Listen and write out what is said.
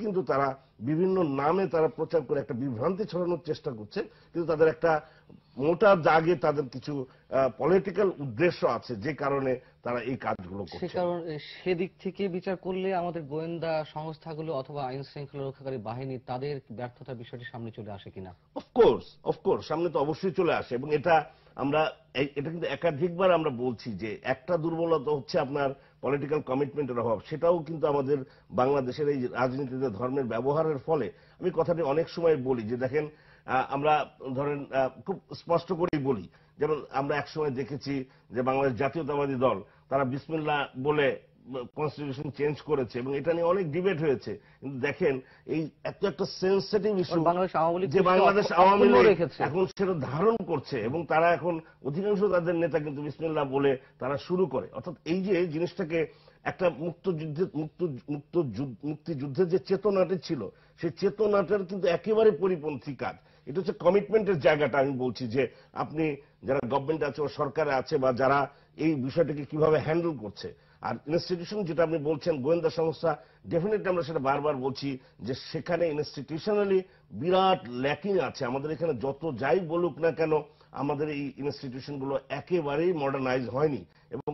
কিন্তু তারা বিভিন্ন নামে তারা প্রচার করে একটা বিভ্রান্তি ছড়ানোর চেষ্টা করছে, কিন্তু তাদের একটা মোটা দাগে তাদের কিছু পলিটিক্যাল উদ্দেশ্য আছে যে কারণে তারা এই কাজগুলো করছে। সেদিক থেকে বিচার করলে আমাদের গোয়েন্দা সংস্থাগুলো অথবা আইন শৃঙ্খলা রক্ষাকারী বাহিনী তাদের ব্যর্থতার বিষয়টি সামনে চলে আসে কিনা? অফকোর্স সামনে তো অবশ্যই চলে আসে, এবং এটা কিন্তু একাধিকবার আমরা বলছি যে একটা দুর্বলতা হচ্ছে আপনার পলিটিক্যাল কমিটমেন্টের অভাব। সেটাও কিন্তু আমাদের বাংলাদেশের এই রাজনীতিতে ধর্মের ব্যবহারের ফলে, আমি কথাটি অনেক সময় বলি যে দেখেন, আমরা ধরেন খুব স্পষ্ট করেই বলি, যেমন আমরা একসময় দেখেছি যে বাংলাদেশ জাতীয়তাবাদী দল তারা বিসমিল্লাহ বলে কনস্টিটিউশন চেঞ্জ করেছে, এবং এটা নিয়ে অনেক ডিবেট হয়েছে। কিন্তু দেখেন এই এত একটা সেন্সিটিভ ইস্যু যে বাংলাদেশ আওয়ামী লীগ এখন সেটা ধারণ করছে, এবং তারা এখন অধিকাংশ তাদের নেতা কিন্তু বিসমিল্লাহ বলে তারা শুরু করে। অর্থাৎ এই যে জিনিসটাকে একটা মুক্তিযুদ্ধের যে চেতনাটি ছিল, সেই চেতনাটার কিন্তু একেবারে পরিপন্থী কাজ। এটা হচ্ছে কমিটমেন্টের জায়গাটা। আমি বলছি যে আপনি যারা গভর্নমেন্ট আছে বা সরকারে আছে বা যারা এই বিষয়টাকে কিভাবে হ্যান্ডেল করছে, আর ইনস্টিটিউশন যেটা আপনি বলছেন গোয়েন্দা সংস্থা, ডেফিনেটলি আমরা সেটা বারবার বলছি যে সেখানে ইনস্টিটিউশনালি বিরাট ল্যাকিং আছে। আমাদের এখানে যত যাই বলুক না কেন, আমাদের এই ইনস্টিটিউশনগুলো একেবারেই মডার্নাইজ হয়নি, এবং